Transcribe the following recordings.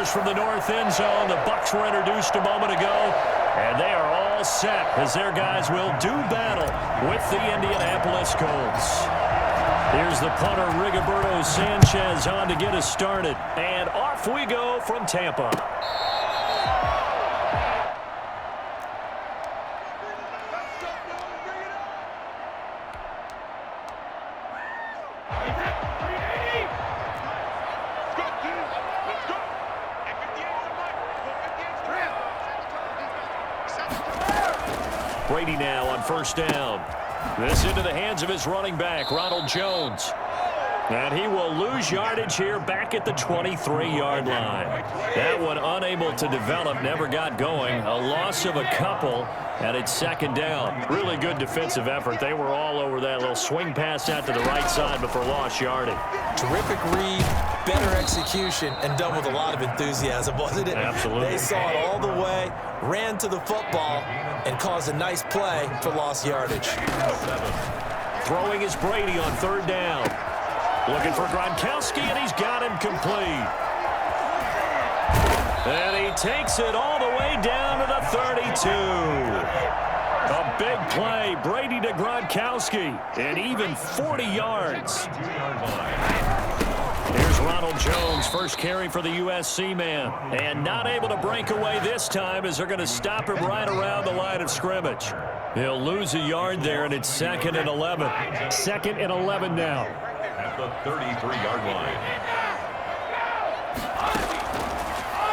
goes from the north end zone. The Bucs were introduced a moment ago, and they are all set as their guys will do battle with the Indianapolis Colts. Here's the punter, Rigoberto Sanchez, on to get us started. And off we go from Tampa. Brady now on first down. This into the hands of his running back, Ronald Jones. And he will lose yardage here back at the 23-yard line. That one unable to develop, never got going. A loss of a couple, and it's second down. Really good defensive effort. They were all over that little swing pass out to the right side before lost yardage. Terrific read, better execution, and done with a lot of enthusiasm, wasn't it? Absolutely. They saw it all the way, ran to the football, and caused a nice play for lost yardage. Throwing is Brady on third down. Looking for Gronkowski, and he's got him complete. And he takes it all the way down to the 32. A big play. Brady to Gronkowski, and even 40 yards. Here's Ronald Jones, first carry for the USC man. And not able to break away this time as they're going to stop him right around the line of scrimmage. He'll lose a yard there, and it's 2nd and 11. 2nd and 11 now. At the 33-yard line.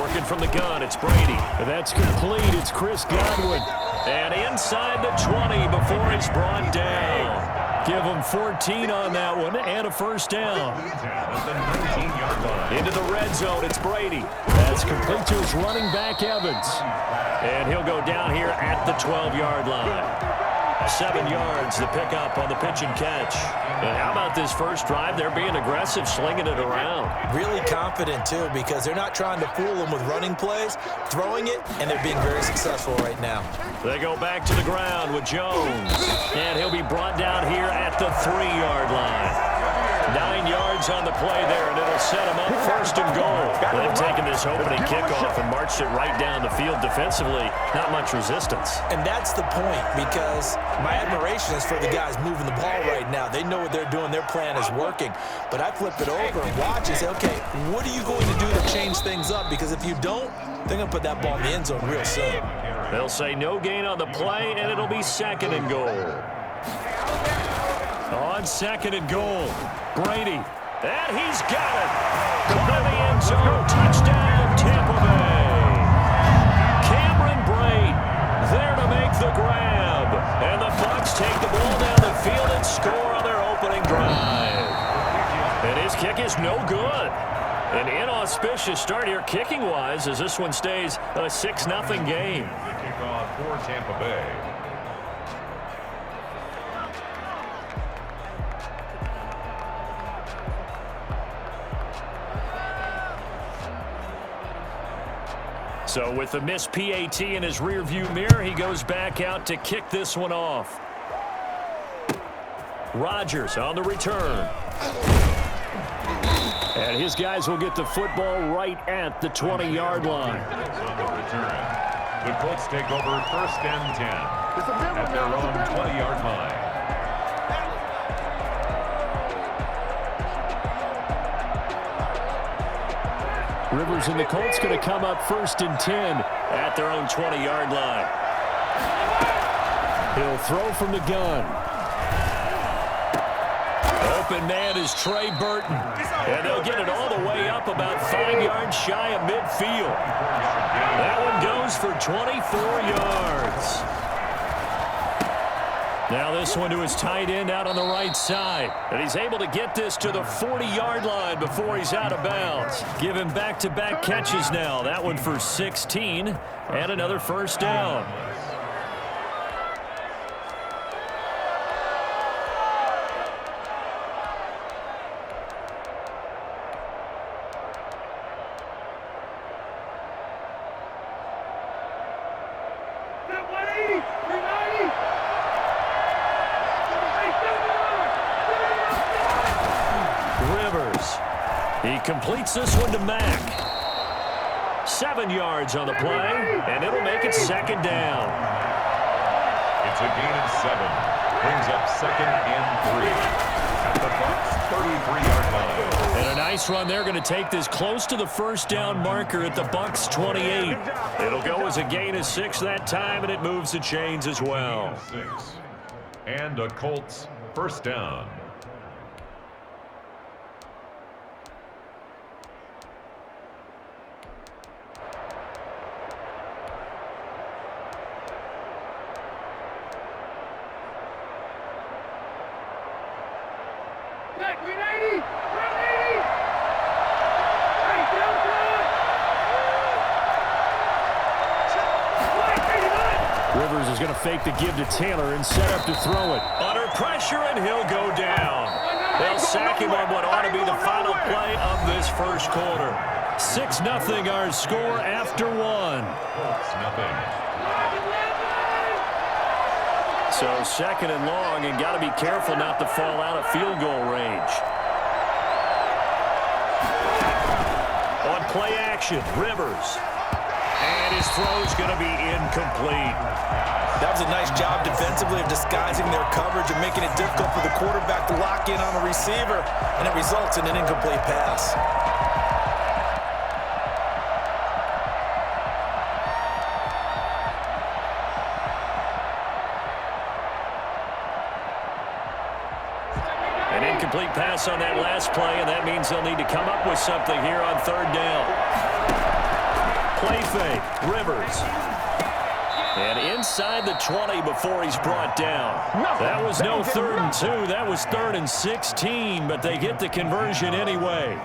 Working from the gun, it's Brady. That's complete. It's Chris Godwin. And inside the 20 before he's brought down. Give him 14 on that one and a first down. At the 19-yard line. Into the red zone, it's Brady. That's complete to his running back, Evans. And he'll go down here at the 12-yard line. 7 yards, the pickup on the pitch and catch. And how about this first drive? They're being aggressive, slinging it around. Really confident, too, because they're not trying to fool them with running plays, throwing it, and they're being very successful right now. They go back to the ground with Jones. And he'll be brought down here at the 3-yard line. 9 yards on the play there, and it'll set him up first and goal. They've taken this opening kickoff and marched it right down the field defensively. Not much resistance. And that's the point, because my admiration is for the guys moving the ball right now. They know what they're doing. Their plan is working. But I flip it over and watch and say, okay, what are you going to do to change things up? Because if you don't, they're going to put that ball in the end zone real soon. They'll say no gain on the play, and it'll be 2nd and goal. On 2nd and goal, Brady. And he's got it. Caught in the end zone. Touchdown, Tampa Bay. Cameron Brate there to make the grab. And the Bucs take the ball down the field and score on their opening drive. And his kick is no good. An inauspicious start here kicking-wise as this one stays a 6-0 game. The kickoff for Tampa Bay. So with the missed PAT in his rearview mirror, he goes back out to kick this one off. Rodgers on the return. And his guys will get the football right at the 20-yard line. On the return, the Colts take over 1st and 10 at their own 20-yard line. Rivers and the Colts going to come up 1st and 10 at their own 20-yard line. He'll throw from the gun. Open man is Trey Burton. And they'll get it all the way up about 5 yards shy of midfield. That one goes for 24 yards. Now this one to his tight end out on the right side. And he's able to get this to the 40-yard line before he's out of bounds. Give him back-to-back catches now. That one for 16 and another first down. He completes this one to Mack. 7 yards on the play, and it'll make it second down. It's a gain of 7. Brings up 2nd and 3. At the Bucs' 33-yard line. And a nice run. They're going to take this close to the first down marker at the Bucs' 28. It'll go as a gain of 6 that time, and it moves the chains as well. 6. And a Colts first down. Rivers is going to fake the give to Taylor and set up to throw it. Under pressure, and he'll go down. They'll sack him on what ought to be the final play of this first quarter. 6-0 our score after 1. Colts nothing. So 2nd and long, and got to be careful not to fall out of field goal range. On play action, Rivers. And his throw's going to be incomplete. That was a nice job defensively of disguising their coverage and making it difficult for the quarterback to lock in on a receiver, and it results in an incomplete pass. An incomplete pass on that last play, and that means they'll need to come up with something here on 3rd down. Play fake, Rivers. And inside the 20 before he's brought down. That was no 3rd and 2. That was 3rd and 16, but they get the conversion anyway.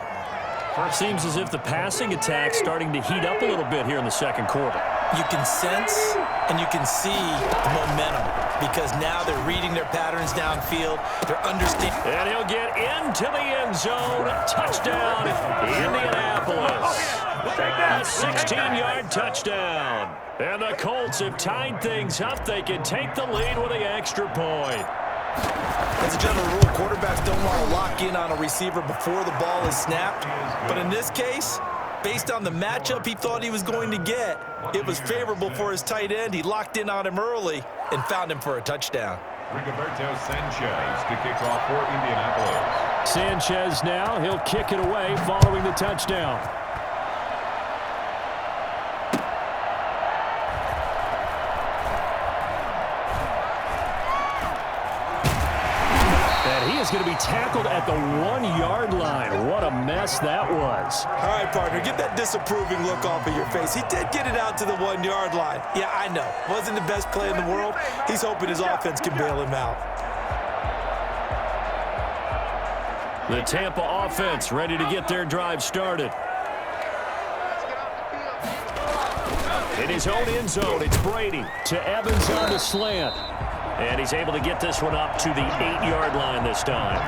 Seems as if the passing attack's starting to heat up a little bit here in the second quarter. You can sense and you can see the momentum because now they're reading their patterns downfield. They're understanding. And he'll get into the end zone. Touchdown, Indianapolis. A 16-yard touchdown. And the Colts have tied things up. They can take the lead with the extra point. As a general rule, quarterbacks don't want to lock in on a receiver before the ball is snapped. But in this case, based on the matchup he thought he was going to get, it was favorable for his tight end. He locked in on him early and found him for a touchdown. Rigoberto Sanchez to kick off for Indianapolis. Sanchez now, he'll kick it away following the touchdown. Is going to be tackled at the 1-yard line. What a mess that was. All right, partner, get that disapproving look off of your face. He did get it out to the 1-yard line. Yeah, I know. Wasn't the best play in the world. He's hoping his offense can bail him out. The Tampa offense ready to get their drive started. In his own end zone, it's Brady to Evans on the slant. And he's able to get this one up to the 8-yard line this time.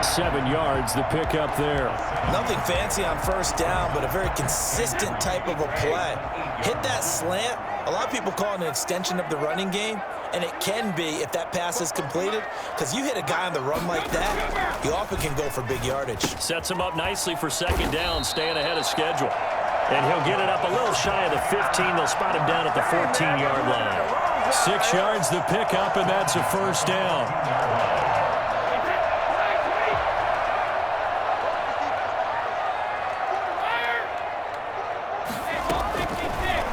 7 yards, the pickup there. Nothing fancy on first down, but a very consistent type of a play. Hit that slant. A lot of people call it an extension of the running game, and it can be if that pass is completed, because you hit a guy on the run like that, you often can go for big yardage. Sets him up nicely for second down, staying ahead of schedule. And he'll get it up a little shy of the 15. They'll spot him down at the 14-yard line. 6 yards the pickup, and that's a first down.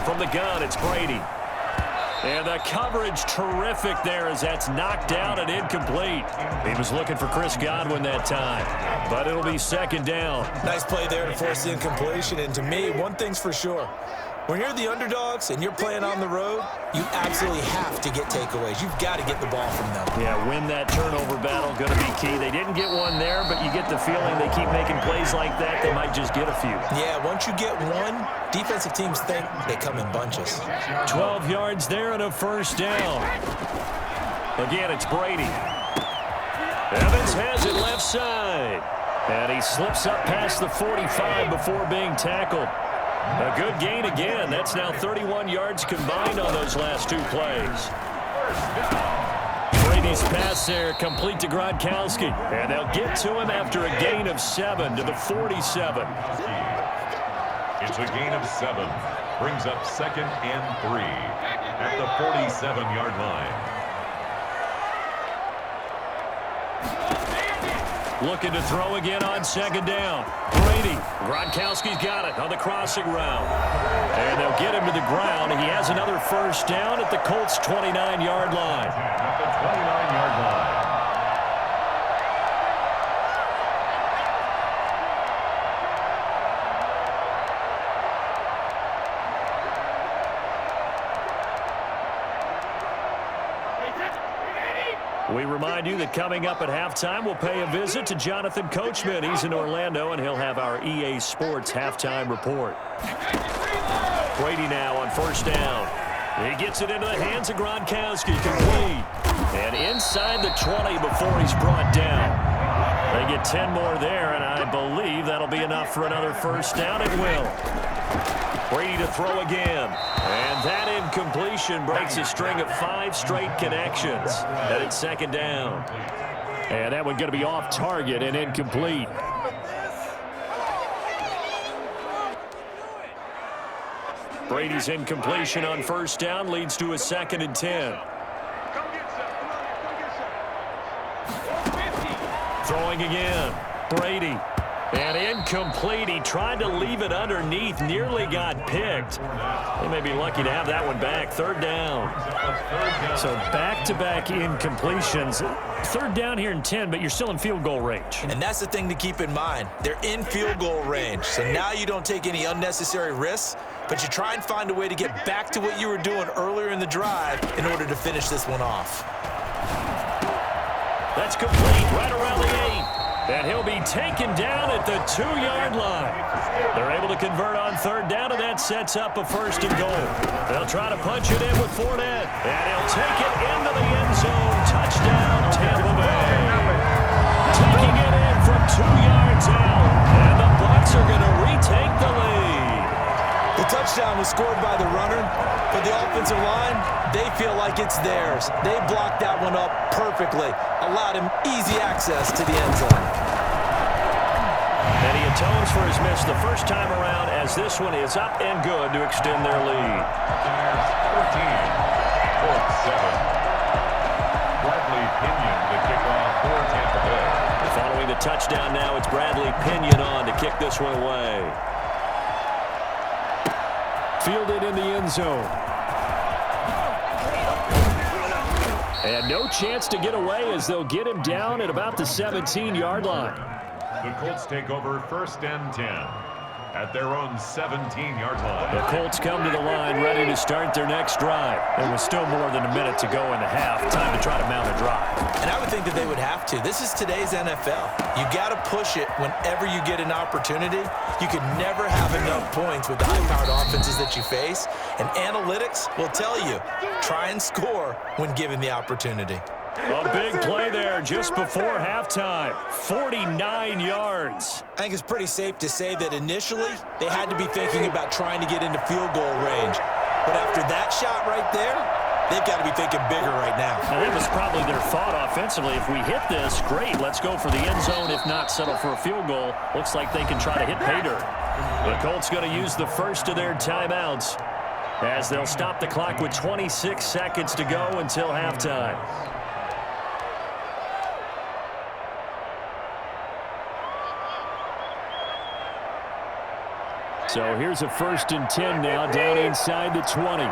From the gun, it's Brady. And the coverage terrific there as that's knocked down and incomplete. He was looking for Chris Godwin that time, but it'll be second down. Nice play there to force the incompletion, and to me, one thing's for sure. When you're the underdogs and you're playing on the road, you absolutely have to get takeaways. You've got to get the ball from them. Yeah, win that turnover battle, going to be key. They didn't get one there, but you get the feeling they keep making plays like that, they might just get a few. Yeah, once you get one, defensive teams think they come in bunches. 12 yards there and a first down. Again, it's Brady. Evans has it left side. And he slips up past the 45 before being tackled. A good gain again. That's now 31 yards combined on those last 2 plays. Brady's pass there complete to Gronkowski. And they'll get to him after a gain of 7 to the 47. It's a gain of 7. Brings up 2nd and 3 at the 47-yard line. Looking to throw again on 2nd down. Brady. Gronkowski's got it on the crossing route. And they'll get him to the ground. He has another 1st down at the Colts' 29-yard line. At the 29-yard line. We remind you that coming up at halftime, we'll pay a visit to Jonathan Coachman. He's in Orlando, and he'll have our EA Sports halftime report. Brady now on 1st down. He gets it into the hands of Gronkowski, complete. And inside the 20 before he's brought down. They get 10 more there, and I believe that'll be enough for another 1st down. It will. Brady to throw again. And that incompletion breaks a string of 5 straight connections. And it's 2nd down. And that one going to be off target and incomplete. Brady's incompletion on 1st down leads to a 2nd and 10. Throwing again. Brady. And incomplete. He tried to leave it underneath. Nearly got picked. They may be lucky to have that one back. 3rd down. So back-to-back incompletions. 3rd down here and 10, but you're still in field goal range. And that's the thing to keep in mind. They're in field goal range. So now you don't take any unnecessary risks, but you try and find a way to get back to what you were doing earlier in the drive in order to finish this one off. That's complete right around the 8. And he'll be taken down at the 2-yard line. They're able to convert on 3rd down, and that sets up a 1st and goal. They'll try to punch it in with Fournette. And he'll take it into the end zone. Touchdown, Tampa Bay. Taking it in from 2 yards out. And the Bucs are going to retake the lead. The touchdown was scored by the runner, but the offensive line, they feel like it's theirs. They blocked that one up perfectly, allowed him easy access to the end zone. And he atones for his miss the first time around, as this one is up and good to extend their lead. 13, Colts 7. Bradley Pinion to kick off for Tampa Bay. Following the touchdown now, it's Bradley Pinion on to kick this one away. Fielded in the end zone. And no chance to get away as they'll get him down at about the 17-yard line. The Colts take over 1st and 10 at their own 17-yard line. The Colts come to the line ready to start their next drive. There was still more than a minute to go in the half. Time to try to mount a drive. And I would think that they would have to. This is today's NFL. You got to push it whenever you get an opportunity. You could never have enough points with the high-powered offenses that you face. And analytics will tell you, try and score when given the opportunity. A big play there just before halftime. 49 yards. I think it's pretty safe to say that initially they had to be thinking about trying to get into field goal range. But after that shot right there, they've got to be thinking bigger right now. And that was probably their thought offensively. If we hit this, great, let's go for the end zone. If not, settle for a field goal. Looks like they can try to hit pay dirt. The Colts going to use the first of their timeouts as they'll stop the clock with 26 seconds to go until halftime. So here's a 1st and 10 now, down inside the 20.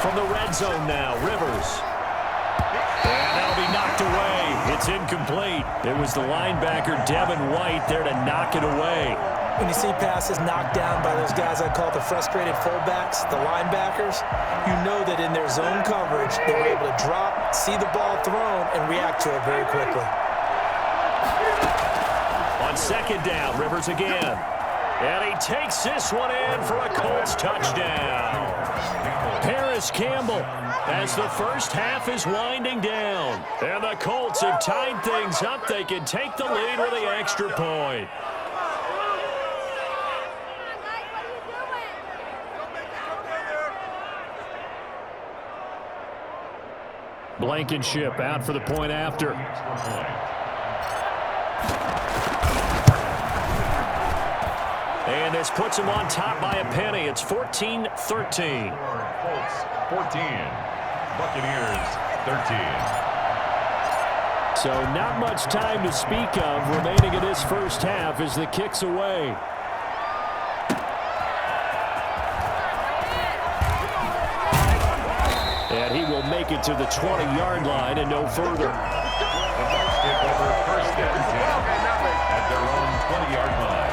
From the red zone now, Rivers. And that'll be knocked away. It's incomplete. It was the linebacker, Devin White, there to knock it away. When you see passes knocked down by those guys I call the frustrated fullbacks, the linebackers, you know that in their zone coverage, they were able to drop, see the ball thrown, and react to it very quickly. On 2nd down, Rivers again. And he takes this one in for a Colts touchdown. Paris Campbell as the first half is winding down. And the Colts have tied things up. They can take the lead with the extra point. Blankenship out for the point after. And this puts them on top by a penny. It's 14-13. Colts 14, Buccaneers 13. So not much time to speak of remaining in this first half as the kick's away. And he will make it to the 20-yard line and no further. The Bucs take over first and 10 at their own 20-yard line.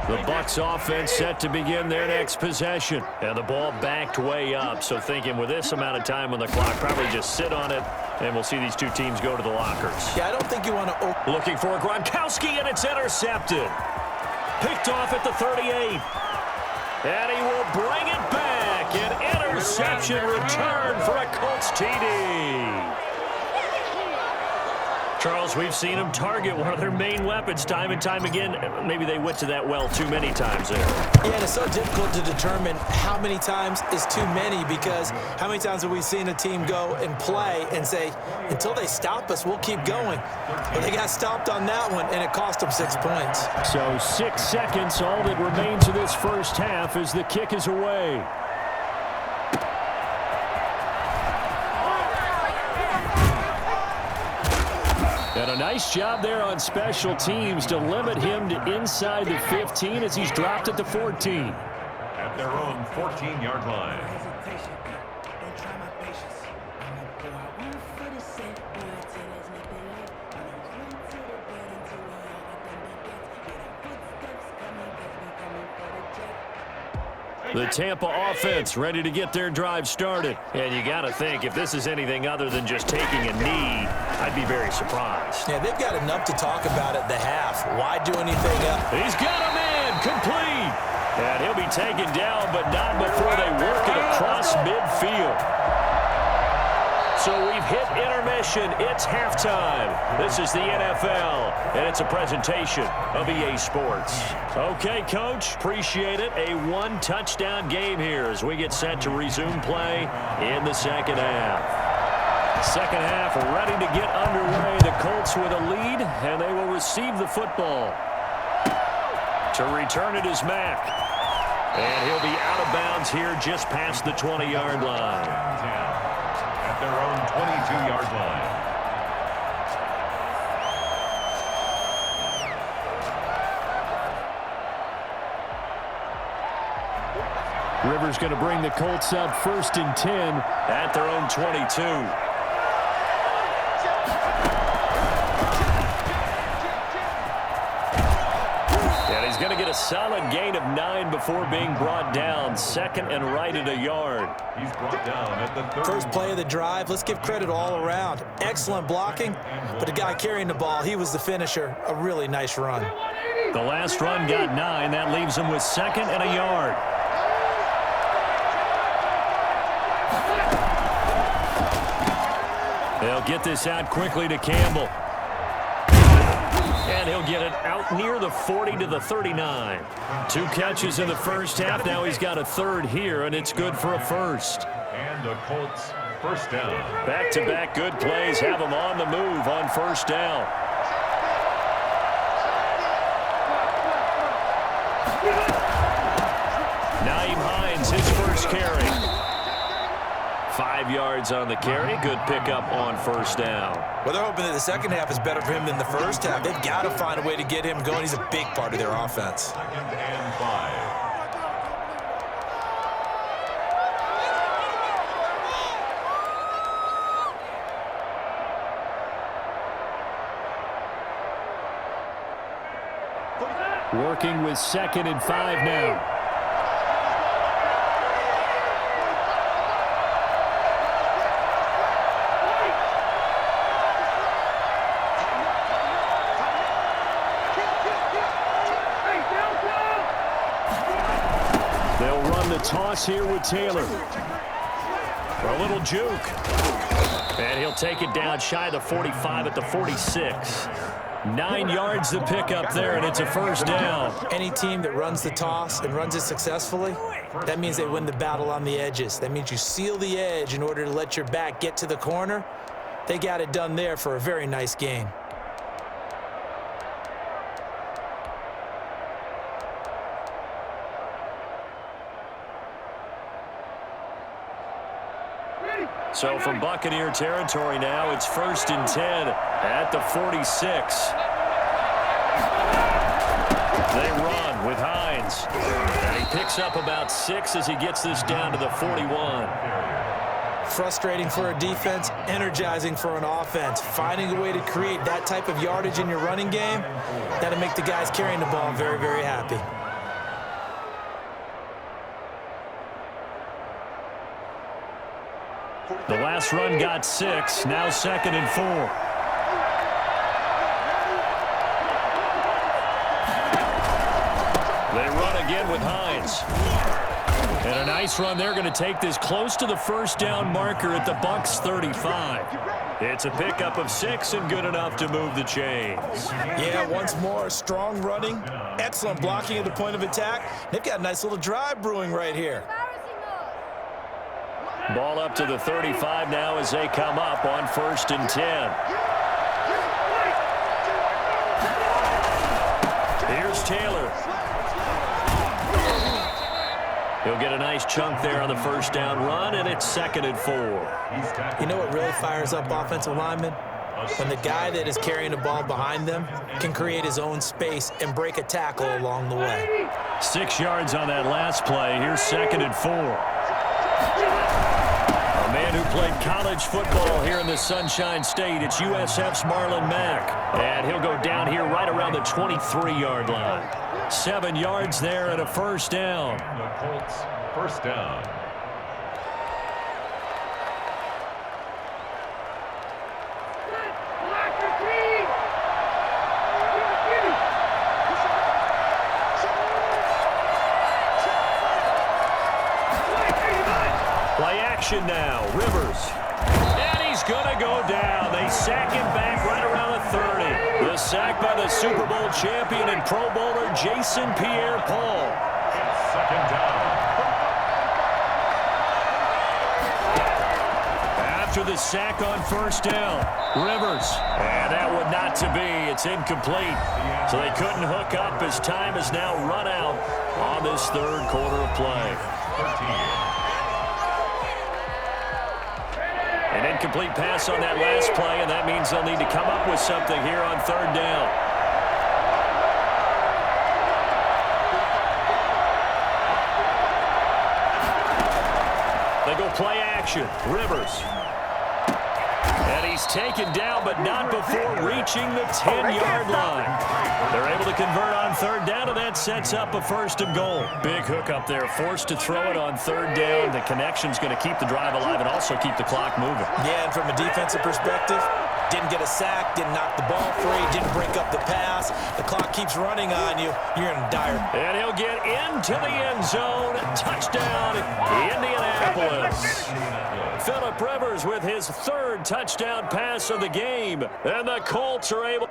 The Bucs offense set to begin their next possession. And the ball backed way up. So thinking with this amount of time on the clock, probably just sit on it, and we'll see these two teams go to the lockers. Yeah, I don't think you want to... Looking for Gronkowski, and it's intercepted. Picked off at the 38. And he will bring it back. An interception return for a Colts TD. Charles, we've seen them target one of their main weapons time and time again. Maybe they went to that well too many times there. Yeah, and it's so difficult to determine how many times is too many, because how many times have we seen a team go and play and say, until they stop us, we'll keep going. But they got stopped on that one, and it cost them 6 points. So 6 seconds, all that remains of this first half as the kick is away. And a nice job there on special teams to limit him to inside the 15 as he's dropped at the 14. At their own 14-yard line. The Tampa offense ready to get their drive started. And you got to think, if this is anything other than just taking a knee, I'd be very surprised. Yeah, they've got enough to talk about at the half. Why do anything else? He's got a man complete. And he'll be taken down, but not before they work it across midfield. So we've hit intermission. It's halftime. This is the NFL, and it's a presentation of EA Sports. Okay, Coach, appreciate it. A one-touchdown game here as we get set to resume play in the second half. Second half ready to get underway. The Colts with a lead, and they will receive the football. To return it is Mack. And he'll be out of bounds here just past the 20-yard line. At their own 22-yard line. Rivers going to bring the Colts up 1st and 10 at their own 22. And he's going to get a solid gain of 9 before being brought down. 2nd and right at a yard. He's brought down at the 30. First play of the drive, let's give credit all around. Excellent blocking, but the guy carrying the ball, he was the finisher. A really nice run. The last run got 9. That leaves him with 2nd and a yard. They'll get this out quickly to Campbell. And he'll get it out near the 40 to the 39. 2 catches in the first half. Now he's got a 3rd here, and it's good for a 1st. And the Colts first down. Back-to-back good plays have him on the move on 1st down. Nyheim Hines, his first carry. 5 yards on the carry. Good pickup on 1st down. Well, they're hoping that the second half is better for him than the first half. They've got to find a way to get him going. He's a big part of their offense. 2nd and 5. Working with 2nd and 5 now. They'll run the toss here with Taylor. For a little juke. And he'll take it down shy of the 45 at the 46. 9 yards to pick up there, and it's a first down. Any team that runs the toss and runs it successfully, that means they win the battle on the edges. That means you seal the edge in order to let your back get to the corner. They got it done there for a very nice gain. So from Buccaneer territory now, it's 1st and 10 at the 46. They run with Hines. And he picks up about 6 as he gets this down to the 41. Frustrating for a defense, energizing for an offense. Finding a way to create that type of yardage in your running game, that'll make the guys carrying the ball very, very happy. The last run got 6, now 2nd and 4. They run again with Hines. And a nice run. They're going to take this close to the first down marker at the Bucs 35. It's a pickup of 6 and good enough to move the chains. Yeah, once more, strong running, excellent blocking at the point of attack. They've got a nice little drive brewing right here. Ball up to the 35 now as they come up on 1st and 10. Here's Taylor. He'll get a nice chunk there on the first down run, and it's 2nd and 4. You know what really fires up offensive linemen? When the guy that is carrying the ball behind them can create his own space and break a tackle along the way. 6 yards on that last play. Here's 2nd and 4. A man who played college football here in the Sunshine State. It's USF's Marlon Mack. And he'll go down here right around the 23-yard line. 7 yards there and a first down. The Colts, first down. Play action now. Rivers. And he's going to go down. They sack him back right around the 30. The sack by the Super Bowl champion and Pro Bowler Jason Pierre-Paul. It's 2nd down. After the sack on first down, Rivers. And that one not to be. It's incomplete. So they couldn't hook up as time has now run out on this 3rd quarter of play. 13. An incomplete pass on that last play, and that means they'll need to come up with something here on 3rd down. They go play action. Rivers. And he's taken down, but not before reaching the 10-yard line. They're able to convert on 3rd down, and that sets up a 1st and goal. Big hook up there, forced to throw it on 3rd down. The connection's going to keep the drive alive and also keep the clock moving. Yeah, and from a defensive perspective, didn't get a sack, didn't knock the ball free, didn't break up the pass. The clock keeps running on you. You're in dire. And he'll get into the end zone. Touchdown, Indianapolis. Phillip Rivers with his 3rd touchdown pass of the game. And the Colts are able...